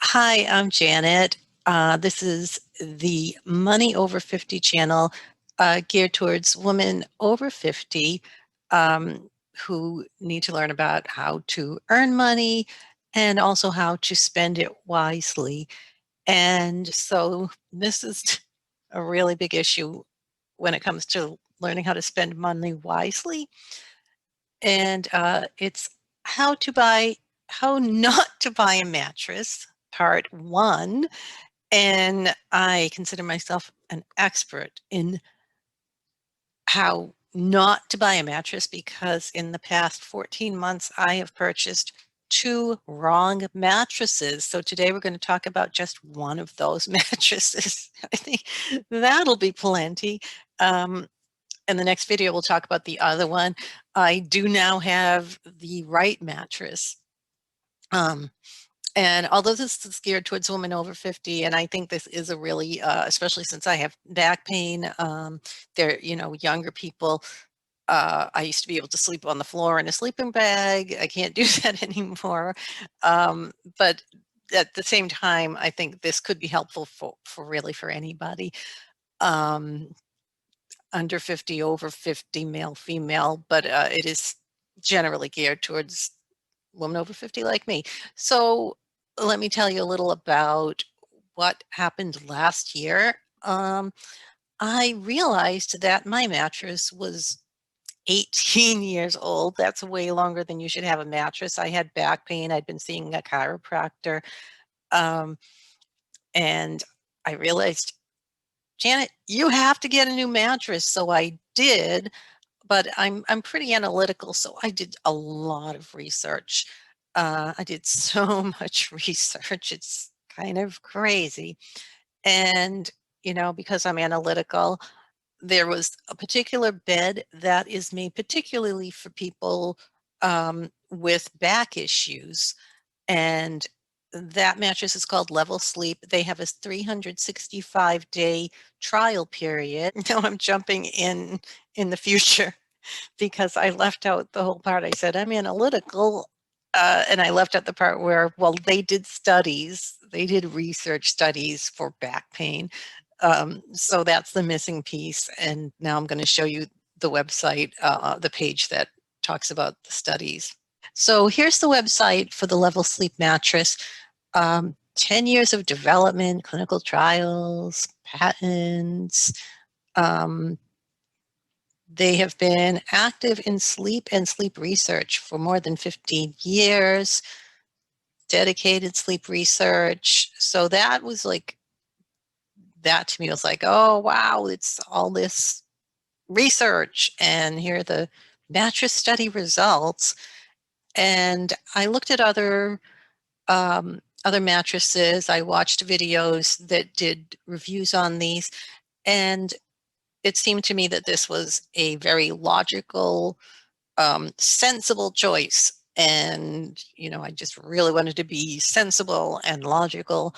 Hi, I'm Janet. This is the Money Over 50 channel geared towards women over 50 um, who need to learn about how to earn money and also how to spend it wisely. And so this is a really big issue when it comes to learning how to spend money wisely. And it's how to buy, how not to buy a mattress, part one. And I consider myself an expert in how not to buy a mattress because in the past 14 months, I have purchased two wrong mattresses. So today we're going to talk about just one of those mattresses. I think that'll be plenty. Um, in the next video, we'll talk about the other one. I do now have the right mattress. Um, and although this is geared towards women over 50, and I think this is a really, especially since I have back pain, they're, younger people. I used to be able to sleep on the floor in a sleeping bag. I can't do that anymore. But at the same time, I think this could be helpful for really for anybody. Um, Under 50, over 50, male, female, but it is generally geared towards women over 50 like me. So let me tell you a little about what happened last year. I realized that my mattress was 18 years old. That's way longer than you should have a mattress. I had back pain. I'd been seeing a chiropractor. Um, and I realized, Janet, you have to get a new mattress. So I did, but I'm pretty analytical, so I did a lot of research. I did so much research, it's kind of crazy. And, because I'm analytical, there was a particular bed that is made particularly for people with back issues. And that mattress is called Level Sleep. They have a 365-day trial period. Now I'm jumping in the future because I left out the whole part. I said I'm analytical, and I left out the part where, well, they did studies, they did research studies for back pain. So that's the missing piece. And now I'm going to show you the website, the page that talks about the studies. So here's the website for the Level Sleep mattress. 10 years of development, clinical trials, patents. Um, they have been active in sleep and sleep research for more than 15 years, dedicated sleep research. So that was like, that to me was like, oh, wow, it's all this research. And here are the mattress study results. And I looked at other mattresses. I watched videos that did reviews on these, and it seemed to me that this was a very logical, sensible choice. And, I just really wanted to be sensible and logical.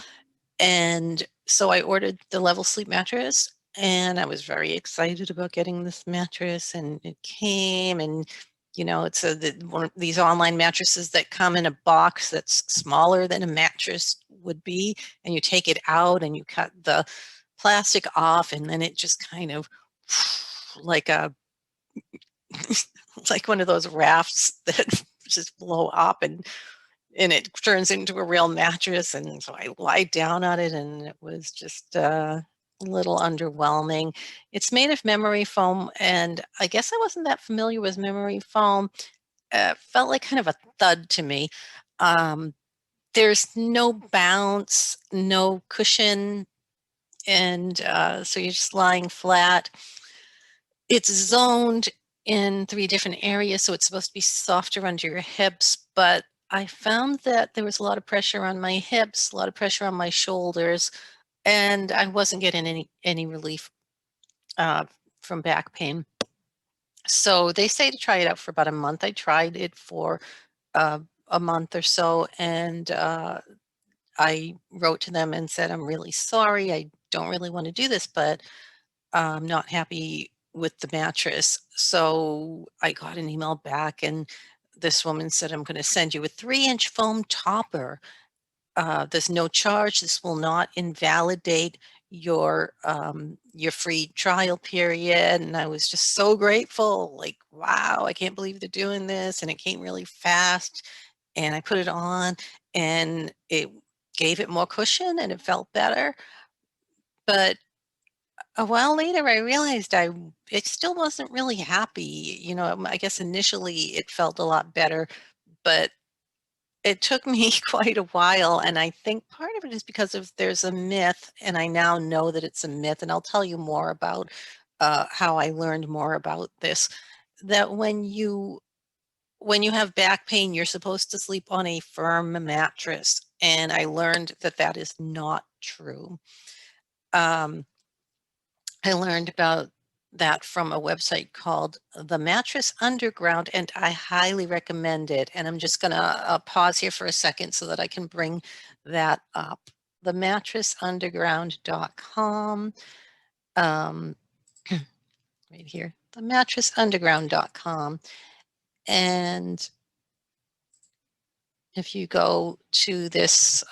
And so I ordered the Level Sleep mattress, and I was very excited about getting this mattress. And it came, and it's one of these online mattresses that come in a box that's smaller than a mattress would be, and you take it out and you cut the plastic off, and then it just kind of like a like one of those rafts that just blow up, and it turns into a real mattress. And so I lied down on it, and it was just a little underwhelming. It's made of memory foam, and I guess I wasn't that familiar with memory foam. Felt like kind of a thud to me. Um, there's no bounce, no cushion, and so you're just lying flat. It's zoned in three different areas, so it's supposed to be softer under your hips, but I found that there was a lot of pressure on my hips, a lot of pressure on my shoulders, and I wasn't getting any relief uh, from back pain. So they say to try it out for about a month. I tried it for a month or so, and I wrote to them and said, I'm really sorry. I don't really want to do this, but I'm not happy with the mattress. So I got an email back, and this woman said, I'm going to send you a 3-inch foam topper. There's no charge. This will not invalidate your free trial period. And I was just so grateful. Like, wow, I can't believe they're doing this. And it came really fast. And I put it on, and it gave it more cushion and it felt better. But a while later, I realized it still wasn't really happy. I guess initially it felt a lot better, but it took me quite a while, and I think part of it is because of there's a myth, and I now know that it's a myth, and I'll tell you more about how I learned more about this, that when you have back pain, you're supposed to sleep on a firm mattress, and I learned that that is not true. Um, I learned about that from a website called the Mattress Underground, and I highly recommend it. And I'm just going to pause here for a second so that I can bring that up. The mattressunderground.com, right here, the mattressunderground.com. And if you go to this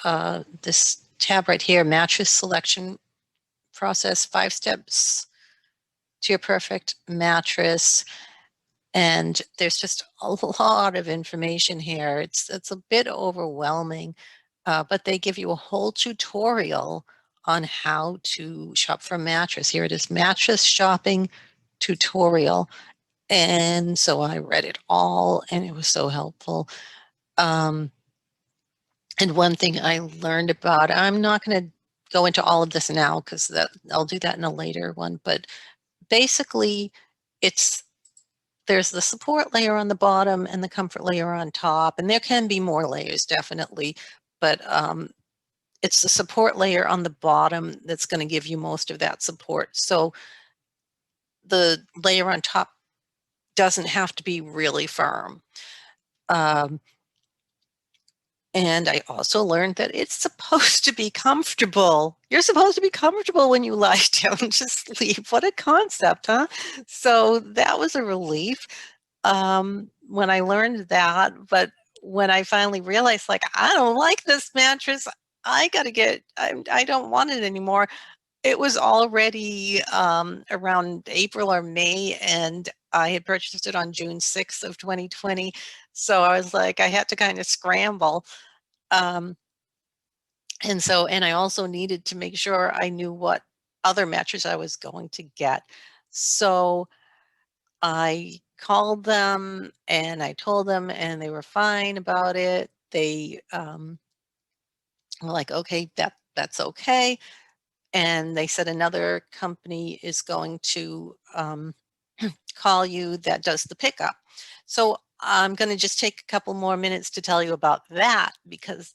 tab right here, mattress selection process, 5 steps to your perfect mattress. And there's just a lot of information here. It's a bit overwhelming, but they give you a whole tutorial on how to shop for a mattress. Here it is, mattress shopping tutorial. And so I read it all, and it was so helpful. Um, and one thing I learned about, I'm not going to go into all of this now because I'll do that in a later one, but basically it's there's the support layer on the bottom and the comfort layer on top, and there can be more layers, definitely, but it's the support layer on the bottom that's going to give you most of that support. So the layer on top doesn't have to be really firm. Um, And I also learned that it's supposed to be comfortable. You're supposed to be comfortable when you lie down to sleep. What a concept, huh? So that was a relief when I learned that. But when I finally realized, like, I don't like this mattress, I don't want it anymore. It was already around April or May, and I had purchased it on June 6th of 2020. So I was like, I had to kind of scramble. Um, and I also needed to make sure I knew what other mattress I was going to get. So I called them and I told them, and they were fine about it. They were like, okay, that's okay. And they said another company is going to call you that does the pickup. So I'm going to just take a couple more minutes to tell you about that, because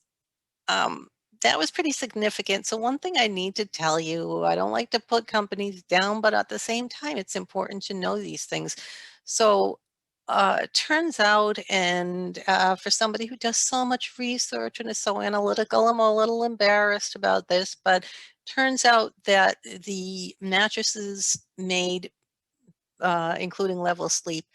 um, that was pretty significant. So one thing I need to tell you, I don't like to put companies down, but at the same time, it's important to know these things. So it turns out, and for somebody who does so much research and is so analytical, I'm a little embarrassed about this, but turns out that the mattresses made, including Level Sleep,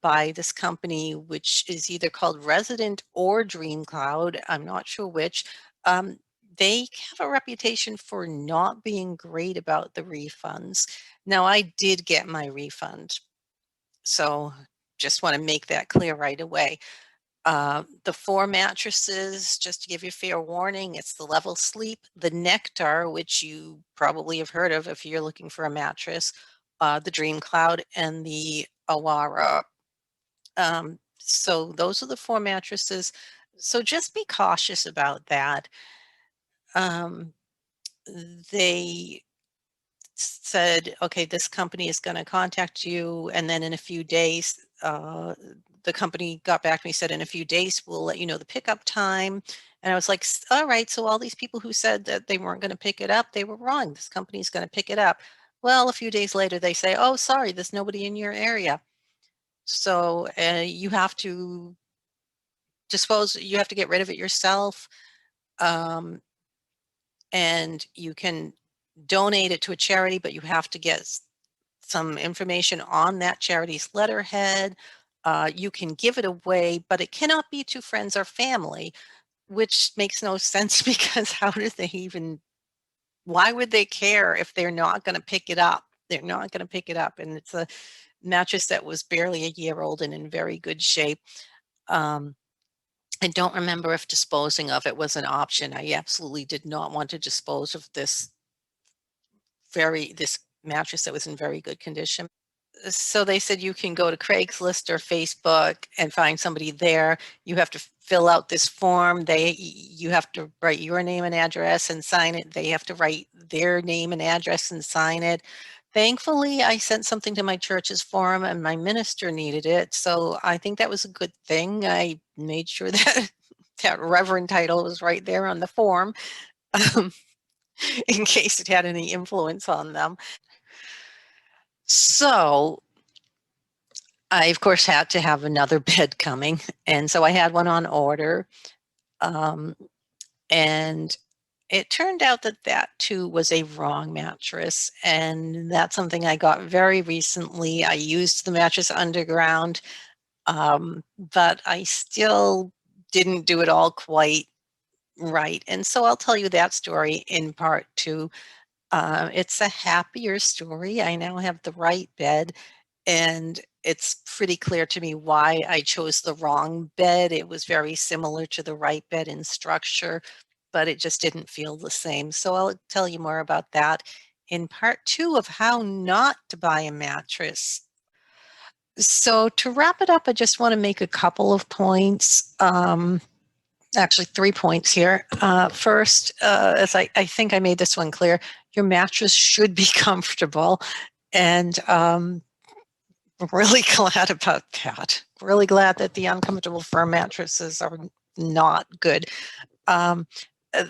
by this company, which is either called Resident or Dream Cloud. I'm not sure which. Um, they have a reputation for not being great about the refunds. Now, I did get my refund, so just want to make that clear right away. The 4 mattresses, just to give you fair warning, it's the Level Sleep, the Nectar, which you probably have heard of if you're looking for a mattress, the Dream Cloud, and the Awara. So those are the 4 mattresses. So just be cautious about that. Um, they said, okay, this company is going to contact you. And then in a few days, the company got back to me, said, in a few days, we'll let you know the pickup time. And I was like, all right, so all these people who said that they weren't going to pick it up, they were wrong. This company is going to pick it up. Well, a few days later, they say, oh, sorry, there's nobody in your area. So you have to you have to get rid of it yourself. Um, and you can donate it to a charity, but you have to get some information on that charity's letterhead. You can give it away, but it cannot be to friends or family. which makes no sense because how do they even, why would they care if they're not going to pick it up? They're not going to pick it up. And it's a mattress that was barely a year old and in very good shape. Um, I don't remember if disposing of it was an option. I absolutely did not want to dispose of this mattress that was in very good condition. So they said you can go to Craigslist or Facebook and find somebody there. You have to fill out this form. You have to write your name and address and sign it. They have to write their name and address and sign it. Thankfully, I sent something to my church's forum and my minister needed it. So I think that was a good thing. I made sure that that reverend title was right there on the form, um, in case it had any influence on them. So I, of course, had to have another bed coming. And so I had one on order. Um, and it turned out that that too was a wrong mattress. And that's something I got very recently. I used the Mattress Underground, but I still didn't do it all quite right. And so I'll tell you that story in part two. It's a happier story. I now have the right bed, and it's pretty clear to me why I chose the wrong bed. It was very similar to the right bed in structure, but it just didn't feel the same. So I'll tell you more about that in part two of how not to buy a mattress. So to wrap it up, I just want to make a couple of points. Actually, 3 points here. First, as I think I made this one clear, your mattress should be comfortable. And really glad about that. Really glad that the uncomfortable firm mattresses are not good. Um, a,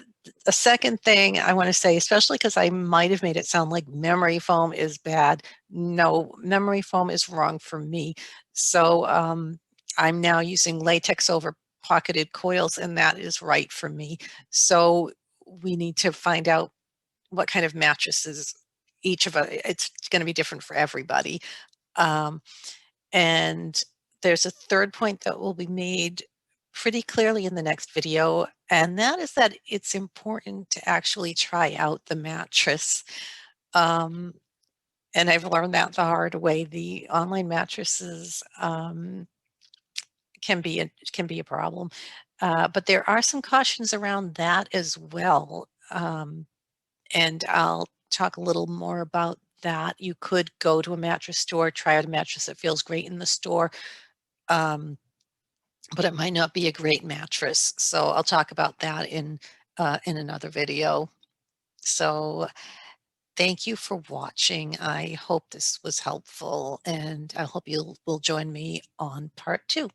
a second thing I want to say, especially because I might have made it sound like memory foam is bad. No, memory foam is wrong for me. So I'm now using latex over pocketed coils, and that is right for me. So we need to find out what kind of mattresses each of us, it's going to be different for everybody. Um, and there's a third point that will be made pretty clearly in the next video, and that is that it's important to actually try out the mattress. Um, and I've learned that the hard way. The online mattresses can be a problem, but there are some cautions around that as well. And I'll talk a little more about that. You could go to a mattress store, try out a mattress that feels great in the store. Um, but it might not be a great mattress. So I'll talk about that in another video. So thank you for watching. I hope this was helpful, and I hope you will join me on part two.